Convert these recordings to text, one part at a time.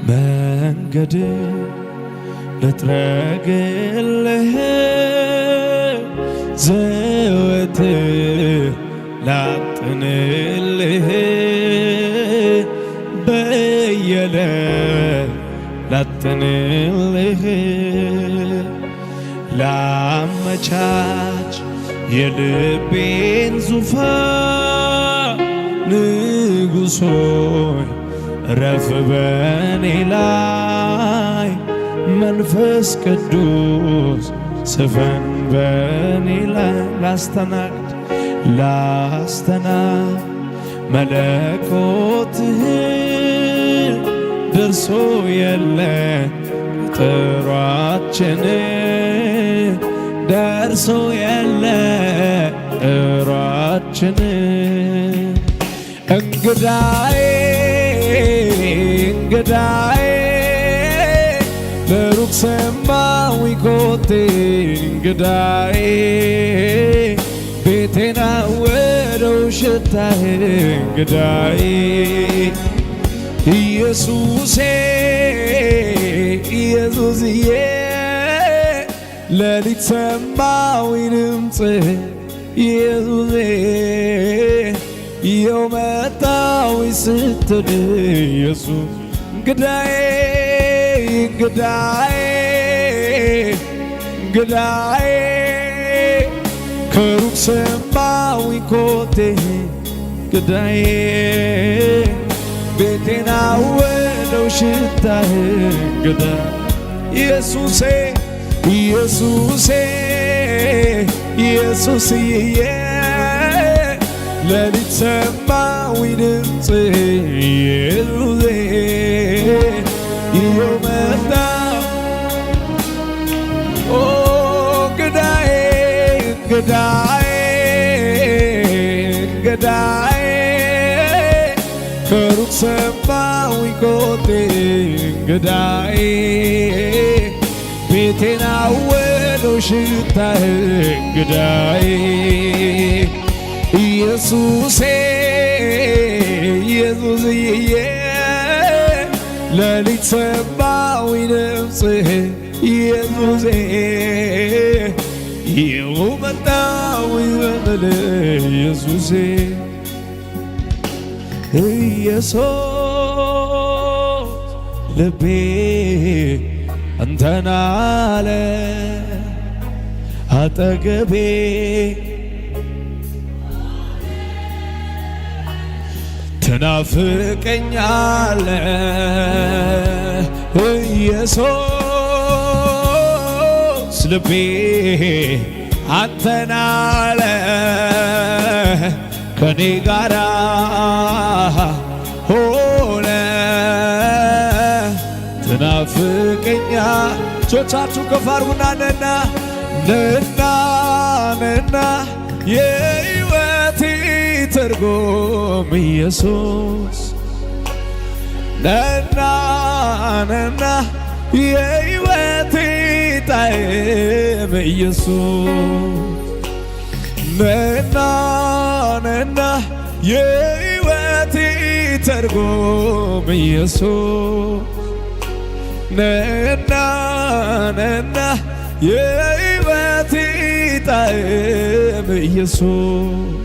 መንገድ ልጥረግልህ ዘወትር ላጥንልህ በየዕለት ላጥንልህ ላመቻች የልቤን ዙፋን ንጉሥ ሆይ ረፍ በኔ ላይ መንፈስ ቅዱስ ስፈን በኔ ላይ ላስተናግድ መለኮትህ ደርሶ የለ ጥሯችን ደርሶ የለ ጥሯችን እንግዳዬ ለሩቅ ሰማዊ ኮቴ እንግዳዬ ቤቴን አወደው ሽታዬ እንግዳዬ ኢየሱስዬ ሌሊት ሰማዊ ድምፅህ ኢየሱሴ ይኸው መጣሁ ስትል ኢየሱስ እንግዳዬ ከሩቅ ሰማሁኝ ኮቴህ እንግዳዬ ቤቴን አወደው ሽታህ እንግዳ ኢየሱስዬ ሌሊት ሰማሁኝ ድምፅህ ኢየሱሴ ይኸው መጣሁ እንግዳዬ ከሩቅ ሰማሁኝ ኮቴህ እንግዳዬ ቤቴን አወደው ሽታህ እንግዳዬ ኢየሱስዬ ሌሊት ሰማሁኝ ድምፅህ ኢየሱሴ ይኸው መጣሁኝ በምልህ ኢየሱሴ ኢየሱስ ልቤ አንተን አለ አጠገቤ ትናፍቀኛለህ ኢየሱስ ልቤ አንተን አለ ከኔ ጋራ ሆነ ትናፍቀኛ ጆቻችሁ ከፍ አድርጉና ነና የሕይወቴ ትርጉም ኢየሱስ ነና የሕይወቴ ጣዕም ኢየሱስ ነና የሕይወቴ ትርጉም ኢየሱስ ነና የሕይወቴ ጣዕም ኢየሱስ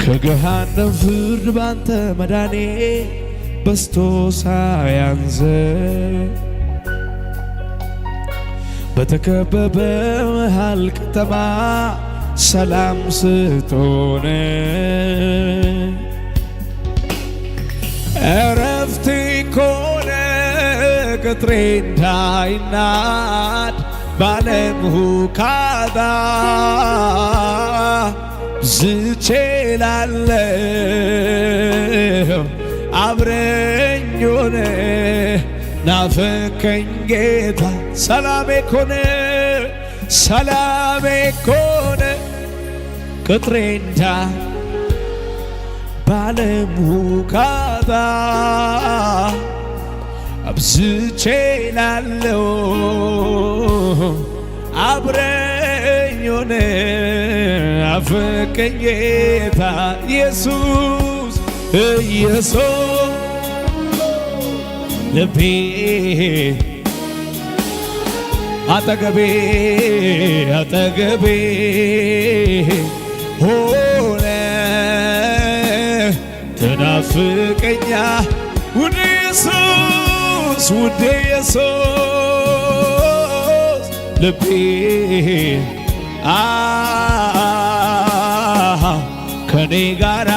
ከገሃነም ፍርድ ባንተ መዳኔ በስቶ ሳያንስ በተከበበ መሃል ከተማ ሰላም ስትሆን እረፍቴ ኮነ ቅጥሬ እንዳይናድ ባለም ሁካታ ዝቼላለሁ አብረኝ ሆነ ናፈቀኝ ጌታ ሰላሜ ኮነ ቅጥሬ እንዳ ባለም ሁካታ አብዝቼላለሁ አብረኝ ሆነ ናፈቀኝ ጌታ ኢየሱስ ልቤ አጠገቤ አጠገቤ ሆነ ትናፍቀኛ ውዴ ኢየሱስ ውዴ ኢየሱስ ልቤ ከኔ ጋራ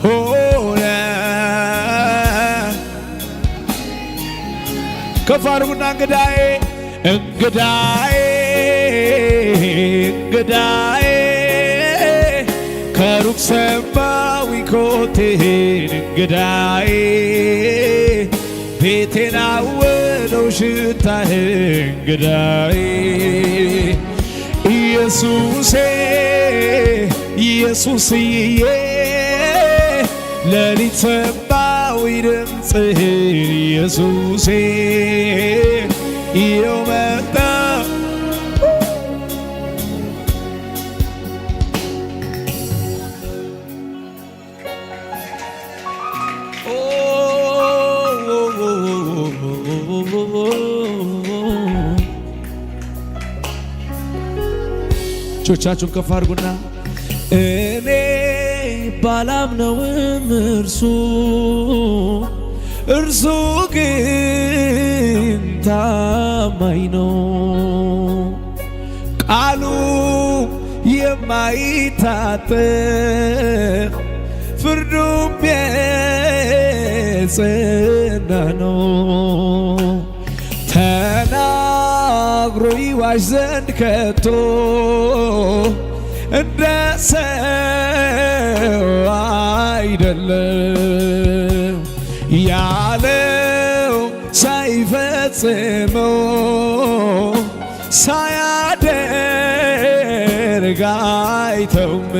ሆነ ከፍ አድርጉና እንግዳዬ እንግዳዬ እንግዳዬ ከሩቅ ሰማዊ ኮቴን እንግዳዬ ቤቴን አወደው ሽታህ እንግዳዬ ኢየሱሴ ኢየሱስዬ ሌሊት ሰማዊ ድምፅህን ኢየሱሴ ይኸው መጣ እጆቻችሁን ከፍ አድርጉና እኔ ባላምነውም እርሱ ግን ታማኝ ነው፣ ቃሉ የማይታጠፍ ፍርዱም የጸና ነው። ተናግሮ ይዋሽ ዘንድ ከቶ እንደ ሰው አይደለም፣ ያለው ሳይፈጽመው ሳያደርግ አይተውም።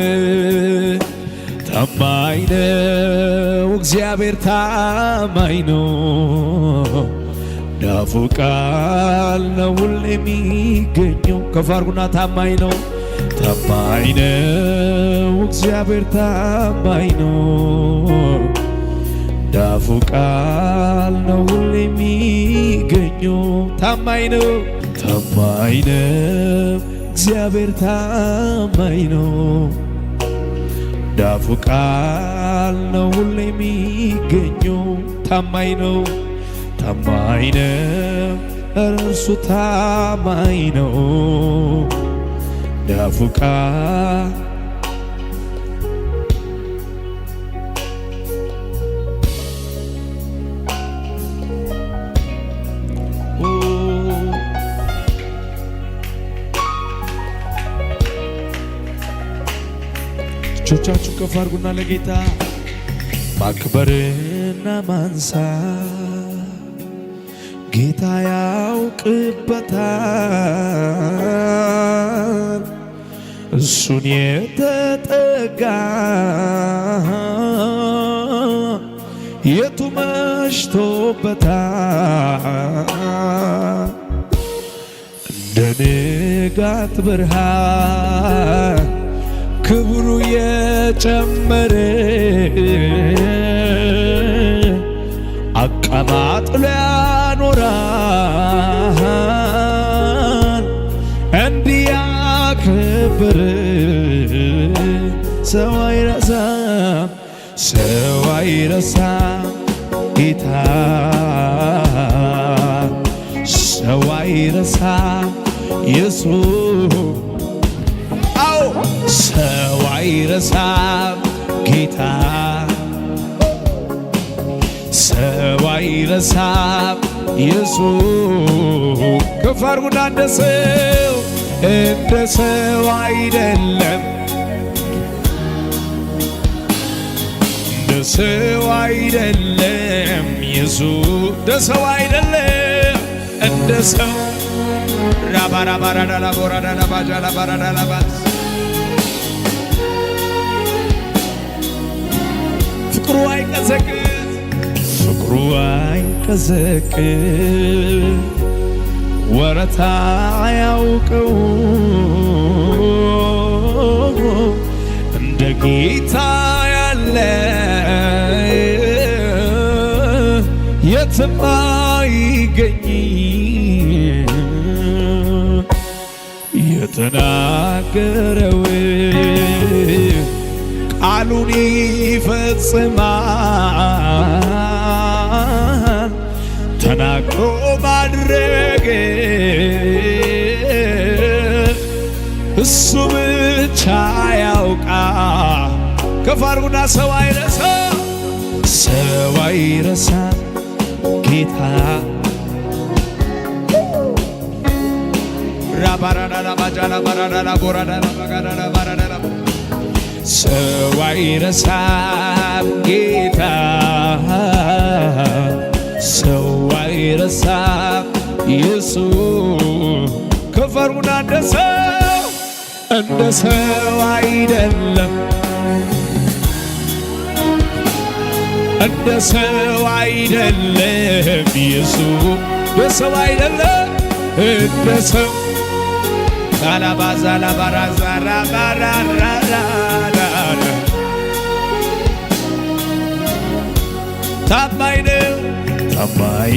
ታማኝ ነው እግዚአብሔር ታማኝ ነው፣ ዳፉ ቃል ነው ሁሌ የሚገኘው። ከፍ አድርጉና ታማኝ ነው ታማኝ ነው እግዚአብሔር ታማኝ ነው፣ ዳፉ ቃል ነው ሁሌ የሚገኘው። ታማኝ ነው ታማኝ ነው እግዚአብሔር ታማኝ ነው፣ ዳፉ ቃል ነው ሁሌ የሚገኘው። ታማኝ ነው ታማኝ ነው እርሱ ታማኝ ነው፣ ዳፉ ቃል እጆቻችሁ ከፍ አድርጉና ለጌታ ማክበርና ማንሳት ጌታ ያውቅበታል። እሱን የተጠጋ የቱ መሽቶበታል። እንደ ንጋት ብርሃን ክብሩ የጨመረ አቀማጥሎ ያኖራል። እንዲያከብር ሰው አይረሳም፣ ሰው አይረሳም ጌታ፣ ሰው አይረሳም ኢየሱስ። አዎ ሰው አይረሳም ጌታ፣ ሰው አይረሳም ኢየሱስ። ከፍ አድርጉና እንደ ሰው አይደለም፣ እንደ ሰው አይደለም ኢየሱስ፣ እንደ ሰው አይደለም፣ እንደ ሰው ፍቅሩ አይቀዘቅዝ፣ ፍቅሩ አይቀዘቅዝ፣ ወረታ አያውቀው እንደ ጌታ ያለ የትም አይገኝ የተናገረው ቃሉን ይፈጽማል ተናግሮ ማድረግ እሱ ብቻ ያውቃል። ከፍ አድርጉና ሰው አይረሳ ሰው አይረሳ ጌታ ሰው አይረሳም ጌታ ሰው አይረሳም ኢየሱስ ከፍ አድርጉና እንደ ሰው አይደለም እንደ ሰው አይደለም ኢየሱስ በሰው አይደለም እንደ ሰው ካላባዛ ላባራዛ ራባራራራ ታማኝ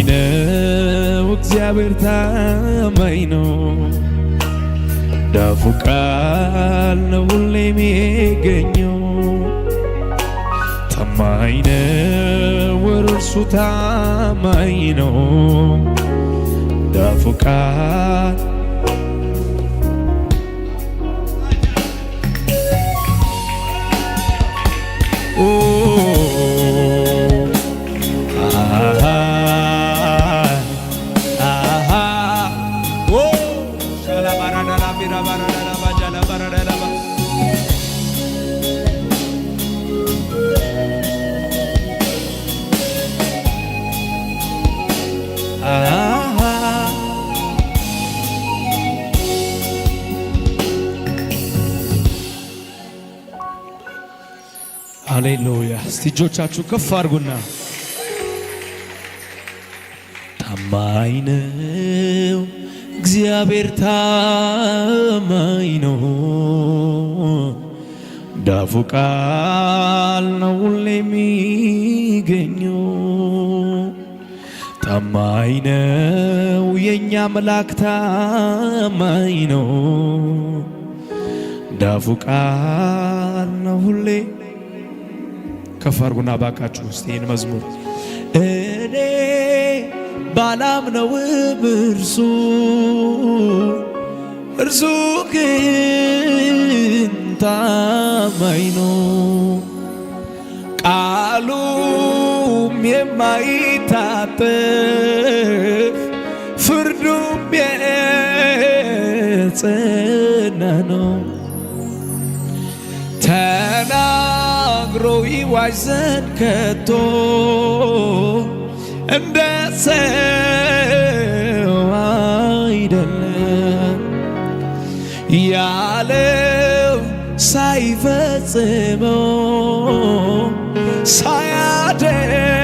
ነው እግዚአብሔር ታማኝ ነው ዳፉ ቃል ነው ሁሌም የሚገኘው ታማኝ ነው እርሱ ታማኝ ነው ዳፉ ቃል ሃሌሉያ። እስቲ እጆቻችሁ ከፍ አድርጉና ታማኝ ነው እግዚአብሔር ታማኝ ነው ዳፉ ቃል ነው ሁሌ የሚገኘው ታማኝ ነው የኛ አምላክ ታማኝ ነው ዳፉ ቃል ነው ሁሌ ከፍ አድርጉና ባካችሁ እስቲ ይህን መዝሙር እኔ ባላምነውም እርሱ ግን ታማኝ ነው ቃሉም የማይታጠፍ ፍርዱም የጸና ነው ተናግሮ ይዋሽ ዘንድ ከቶ እንደ ሰው አይደለም ያለው ሳይፈጽመው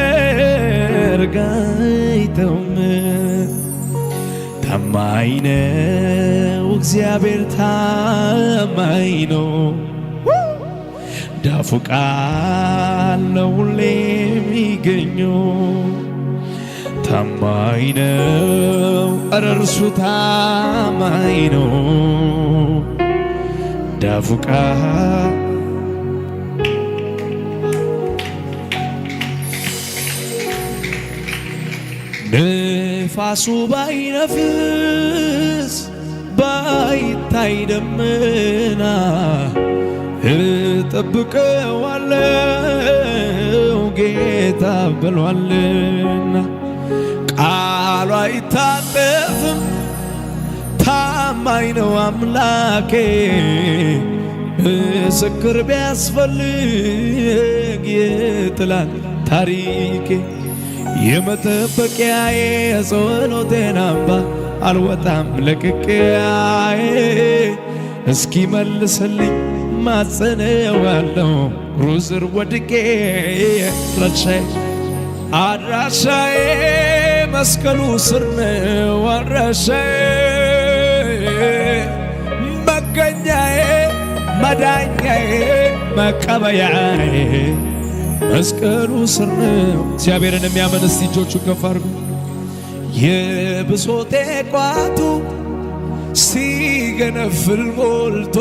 ሳያደርግ አይተውም ታማኝ ነው እግዚአብሔር ታማኝ ነው ዳፉ ቃል ነው ሁሌ የሚገኘው ታማኝ ነው ኧረ እርሱ ታማኝ ነው ዳፉ ቃል ንፋሱ ባይነፍስ ባይታይ ደመና እጠብቀዋለሁ ጌታ ብሏልና ቃሉ አይታጠፍም ታማኝ ነው አምላኬ ምስክር ቢያስፈልግ የጥላት ታሪኬ የመጠበቂያዬ የጸሎቴን አምባ አልወጣም ለቅቄያዬ እስኪ መልስልኝ ማጸነዋለሁ ሩዝር ወድቄ አድራሻዬ መስቀሉ ስር ነው አድራሻዬ መገኛዬ መዳኛዬ መቀበያዬ መስቀሉ ስር ነው። እግዚአብሔርን የሚያምን እስቲ እጆቹን ከፍ አድርጉ። የብሶቴ ቋቱ ሲገነፍል ሞልቶ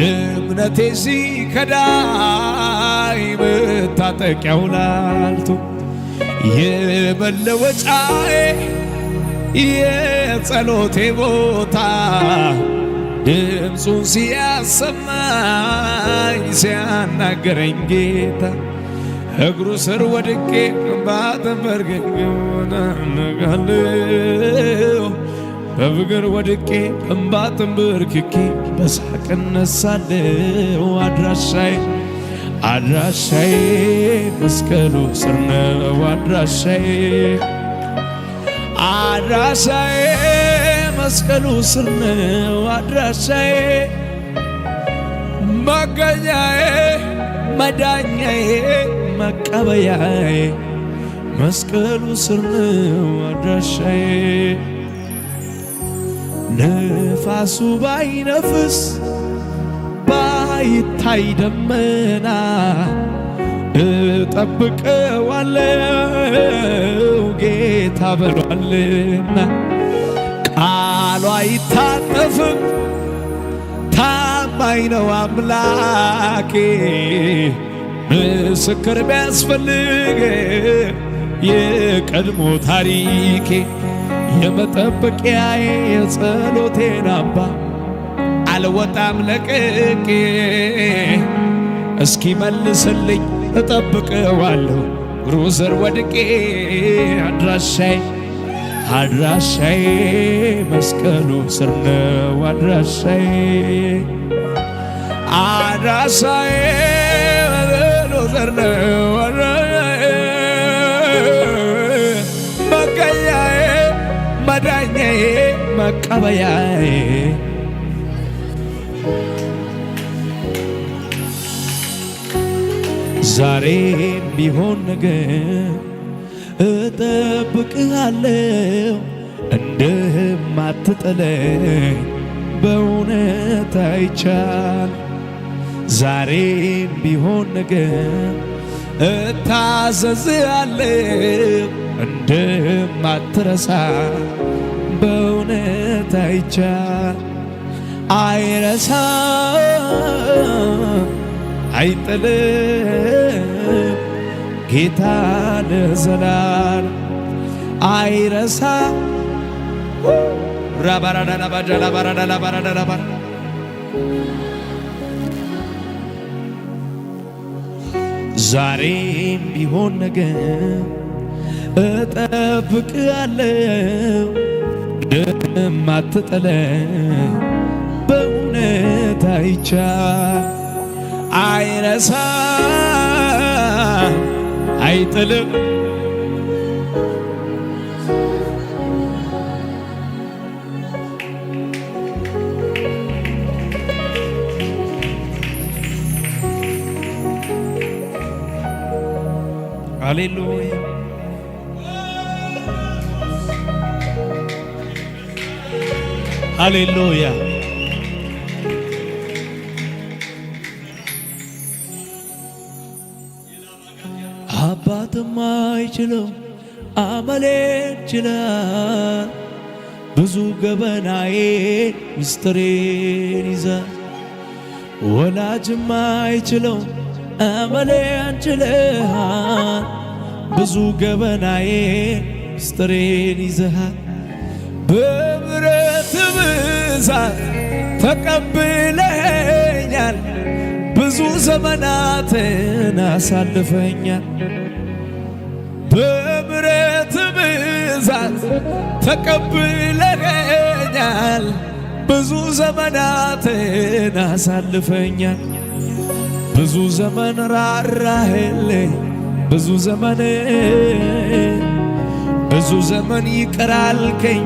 እምነቴ ሲከዳኝ መታጠቂያው ላልቶ የመለወጫዬ የጸሎቴ ቦታ ድምፁን ሲያሰማኝ ሲያናገረኝ ጌታ እግሩ ስር ወድቄ ባተንበርክኬ በፍቅር ወድቄ ባተንበርክኬ በሳቅ እነሳለሁ። አድራሻዬ መስቀሉ ስር ነው። አድራሻዬ መስቀሉ ስር ነው። አድራሻዬ መገኛዬ መዳኛዬ መቀበያዬ መስቀሉ ስር ነው። አድራሻዬ ነፋሱ ባይነፍስ ባይታይ ደመና እጠብቀዋለሁ ጌታ በሏልና ቃሉ አይታጠፍም ታማኝ ነው አምላኬ ምስክር ቢያስፈልግ የቀድሞ ታሪኬ የመጠበቂያዬ የጸሎቴን አምባ አልወጣም ለቅቄ እስኪ መልስልኝ እጠብቀዋለሁ እግሩ ስር ወድቄ አድራሻዬ መስቀሉ ስር ነው። አድራሻዬ መስቀሉ ስር ነው። መገኛዬ መዳኛዬ መቀበያዬ ዛሬም ቢሆን ነገር እጠብቅሃለሁ እንደማትጥለኝ በእውነት አይቻል። ዛሬም ቢሆን ነገር እታዘዝሃለሁ እንደማትረሳ በእውነት አይቻል። አይረሳም አይጥልም ጌታ ለዘላለም አይረሳ። ዛሬም ቢሆን ነገር እጠብቅሃለሁ እንደማትጥለኝ በእውነት አይቻል። አይረሳም አይጥልም ሃሌሉያ ሃሌሉያ። አባትም አይችለው አመሌን ችላል ብዙ ገበናዬ ምስጢሬን ይዛል። ወላጅም አይችለው አመሌን ችለሃል ብዙ ገበናዬ ምስጢሬን ይዘሃል። በምሕረት ብዛት ተቀብለኸኛል ብዙ ዘመናትን አሳልፈኛል። በምሕረት ብዛት ተቀብለኸኛል ብዙ ዘመናትን አሳልፈኛል። ብዙ ዘመን ራራህልኝ ብዙ ዘመን ይቅር አልከኝ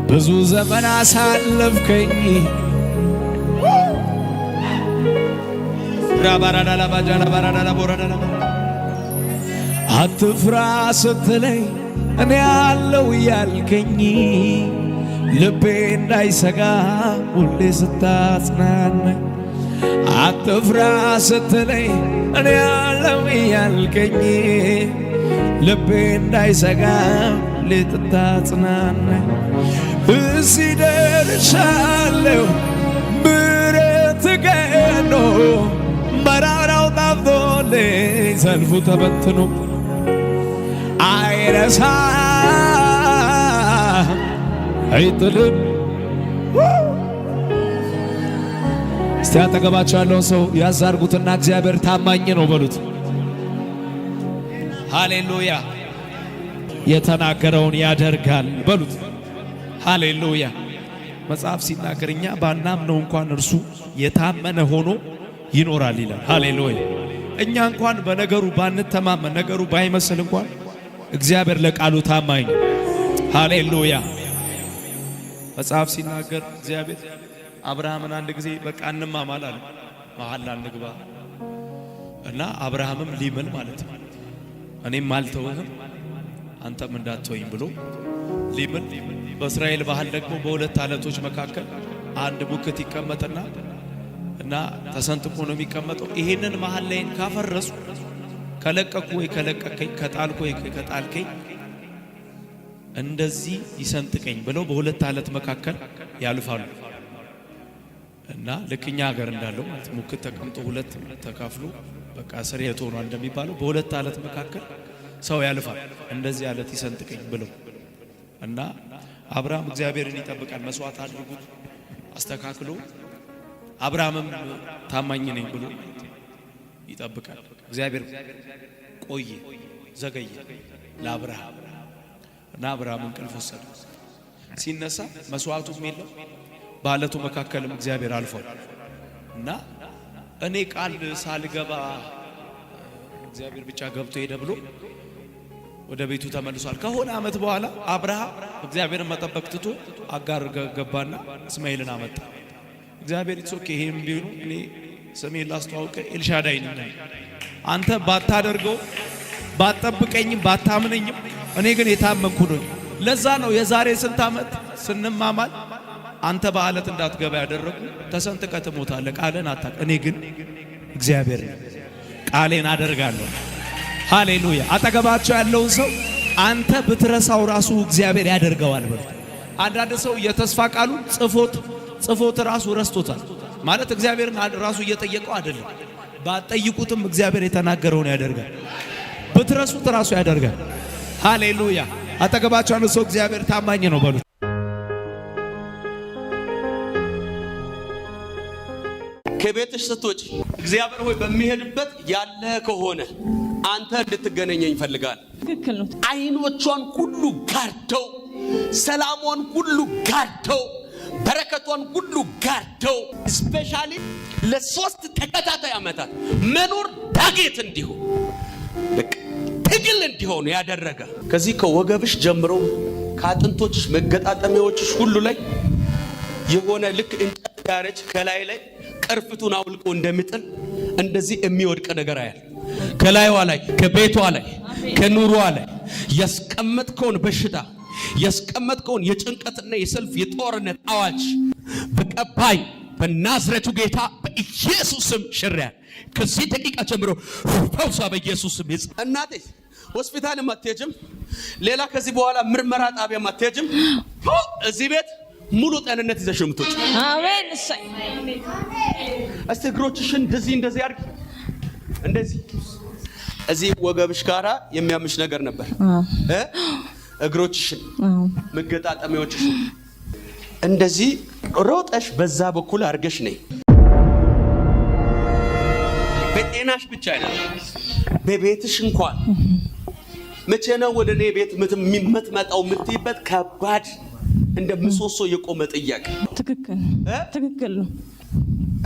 ብዙ ዘመን አሳለፍከኝ። አትፍራ ስትለኝ እኔ አለው ያልከኝ ልቤ እንዳይሰጋ ሁሌ ስታጽናናኝ አትፍራ ስትለኝ እኔ ያለው ያልከኝ ልቤ እንዳይሰጋ ልትታጽናናኝ እዚህ ደርሻለሁ ምሕረት ገኖ መራራው ጠፍቶልኝ ሰልፉ ተበትኖ አይረሳም አይጥልም። እስቲ አጠገባቸው ያለውን ሰው ያዛርጉትና እግዚአብሔር ታማኝ ነው በሉት። ሃሌሉያ። የተናገረውን ያደርጋል በሉት። ሃሌሉያ። መጽሐፍ ሲናገር እኛ ባናምነው እንኳን እርሱ የታመነ ሆኖ ይኖራል ይላል። ሃሌሉያ። እኛ እንኳን በነገሩ ባንተማመን ነገሩ ባይመስል እንኳን እግዚአብሔር ለቃሉ ታማኝ ነው። ሃሌሉያ። መጽሐፍ ሲናገር እግዚአብሔር አብርሃምን አንድ ጊዜ በቃ እንማማል አለ። መሐላ እንግባ እና አብርሃምም ሊምል ማለት ነው እኔም አልተውህም አንተም እንዳትተወኝ ብሎ ሊምል። በእስራኤል ባህል ደግሞ በሁለት አለቶች መካከል አንድ ሙክት ይቀመጥና እና ተሰንጥቆ ነው የሚቀመጠው። ይሄንን መሐል ላይን ካፈረሱ ከለቀቁ ወይ ከለቀቀኝ ከጣልኩ ወይ ከጣልከኝ እንደዚህ ይሰንጥቀኝ ብለው በሁለት አለት መካከል ያልፋሉ። እና ልክኛ ሀገር እንዳለው ማለት ሙክት ተቀምጦ ሁለት ተካፍሎ በቃ ስርየት ሆኗል እንደሚባለው በሁለት አለት መካከል ሰው ያልፋል። እንደዚህ አለት ይሰንጥቀኝ ብለው እና አብርሃም እግዚአብሔርን ይጠብቃል። መስዋዕት አድርጉት አስተካክሎ አብርሃምም ታማኝ ነኝ ብሎ ይጠብቃል። እግዚአብሔር ቆየ ዘገየ ለአብርሃም እና አብርሃም እንቅልፍ ወሰደ። ሲነሳ መስዋዕቱም የለም በአለቱ መካከልም እግዚአብሔር አልፏል። እና እኔ ቃል ሳልገባ እግዚአብሔር ብቻ ገብቶ ሄደ ብሎ ወደ ቤቱ ተመልሷል። ከሆነ ዓመት በኋላ አብርሃም እግዚአብሔርን መጠበቅ ትቶ አጋር ገባና እስማኤልን አመጣ። እግዚአብሔር ይጾክ ይሄም ቢሆን እኔ ስሜን ላስተዋውቅ ኤልሻዳይ ነኝ። አንተ ባታደርገው ባትጠብቀኝም ባታምነኝም እኔ ግን የታመንኩ ነኝ። ለዛ ነው የዛሬ ስንት ዓመት ስንማማል አንተ በአለት እንዳትገባ ያደረኩ ተሰንጥቀ ትሞታለህ ቃልን አታውቅ። እኔ ግን እግዚአብሔር ቃሌን አደርጋለሁ። ሃሌሉያ። አጠገባቸው ያለውን ሰው አንተ ብትረሳው ራሱ እግዚአብሔር ያደርገዋል በሉ። አንዳንድ ሰው የተስፋ ቃሉ ጽፎት ራሱ ረስቶታል ማለት እግዚአብሔርን ራሱ እየጠየቀው አይደለም። ባጠይቁትም እግዚአብሔር የተናገረውን ያደርጋል። ብትረሱት ራሱ ያደርጋል። ሃሌሉያ። አጠገባቸው ያለው ሰው እግዚአብሔር ታማኝ ነው በሉ። ከቤትሽ ስትወጪ እግዚአብሔር ሆይ በሚሄድበት ያለ ከሆነ አንተ እንድትገናኘኝ ይፈልጋል። ትክክል ነው። አይኖቿን ሁሉ ጋርደው ሰላሟን ሁሉ ጋርደው በረከቷን ሁሉ ጋርደው ስፔሻሊ ለሶስት ተከታታይ ዓመታት መኖር ዳጌት እንዲሆን በቃ ትግል እንዲሆን ያደረገ ከዚህ ከወገብሽ ጀምሮ ከአጥንቶችሽ መገጣጠሚያዎችሽ ሁሉ ላይ የሆነ ልክ እንጨት ያረች ከላይ ላይ ቅርፍቱን አውልቆ እንደሚጥል እንደዚህ የሚወድቅ ነገር አያል። ከላይዋ ላይ ከቤቷ ላይ ከኑሯ ላይ ያስቀመጥከውን በሽታ ያስቀመጥከውን የጭንቀትና የሰልፍ የጦርነት አዋጅ በቀባይ በናዝሬቱ ጌታ በኢየሱስ ስም ሽሪያ ከዚህ ደቂቃ ጀምሮ ፈውሳ በኢየሱስ ስም። እናቴ ሆስፒታል ማትሄጂም፣ ሌላ ከዚህ በኋላ ምርመራ ጣቢያ ማትሄጂም። እዚህ ቤት ሙሉ ጤንነት ይዘሽ ምትወጪ። አሜን። እስቲ እግሮችሽን እንደዚህ አድርጊ። እንደዚህ እዚህ ወገብሽ ጋራ የሚያምሽ ነገር ነበር እግሮችሽን መገጣጠሚያዎችሽን እንደዚህ ሮጠሽ በዛ በኩል አድርገሽ ነይ። በጤናሽ ብቻ አይደለም በቤትሽ እንኳን መቼ ነው ወደ እኔ ቤት የምትመጣው የምትይበት ከባድ እንደ ምሰሶ የቆመ ጥያቄ። ትክክል ነው።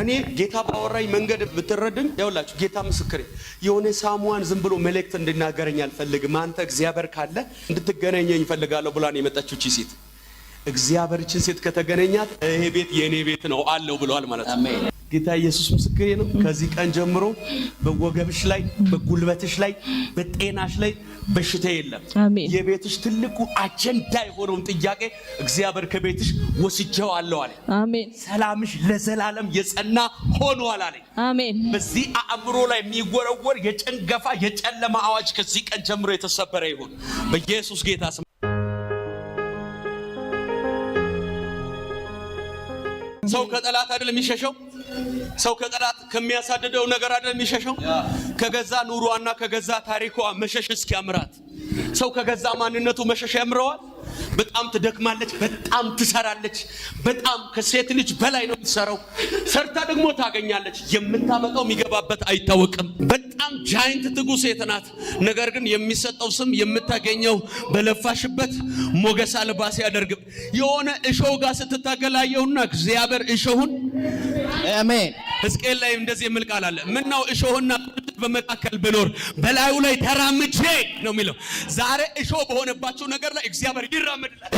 እኔ ጌታ ባወራኝ መንገድ ብትረዱኝ ያውላችሁ ጌታ ምስክሬ የሆነ ሳሙዋን ዝም ብሎ መልእክት እንድናገረኝ አልፈልግም። አንተ እግዚአብሔር ካለ እንድትገናኘኝ እፈልጋለሁ ብላን የመጣችው እቺ ሴት እግዚአብሔርችን ሴት ከተገናኛት ይሄ ቤት የኔ ቤት ነው አለው ብሏል ማለት ነው። ጌታ ኢየሱስ ምስክሬ ነው። ከዚህ ቀን ጀምሮ በወገብሽ ላይ በጉልበትሽ ላይ በጤናሽ ላይ በሽታ የለም። አሜን። የቤትሽ ትልቁ አጀንዳ የሆነውን ጥያቄ እግዚአብሔር ከቤትሽ ወስጄዋለሁ አለ። አሜን። ሰላምሽ ለዘላለም የጸና ሆኗል አለ። አሜን። በዚህ አእምሮ ላይ የሚወረወር የጭንገፋ የጨለማ አዋጅ ከዚህ ቀን ጀምሮ የተሰበረ ይሁን በኢየሱስ ጌታ ስም። ሰው ከጠላት አይደል የሚሸሸው? ሰው ከጠላት ከሚያሳድደው ነገር አይደል የሚሸሸው? ከገዛ ኑሯና ከገዛ ታሪኳ መሸሽ እስኪያምራት ሰው ከገዛ ማንነቱ መሸሽ ያምረዋል። በጣም ትደክማለች፣ በጣም ትሰራለች፣ በጣም ከሴት ልጅ በላይ ነው የምትሰራው። ሰርታ ደግሞ ታገኛለች። የምታመጣው የሚገባበት አይታወቅም። በጣም ጃይንት ትጉ ሴት ናት። ነገር ግን የሚሰጠው ስም የምታገኘው በለፋሽበት ሞገስ አልባ ሲያደርግም የሆነ እሾህ ጋር ስትታገላየውና እግዚአብሔር እሾሁን አሜን። ሕዝቅኤል ላይ እንደዚህ የሚል ቃል አለ። ምነው እሾህና በመካከል ብኖር በላዩ ላይ ተራምጄ ነው የሚለው። ዛሬ እሾህ በሆነባችሁ ነገር ላይ እግዚአብሔር ይራመድላል።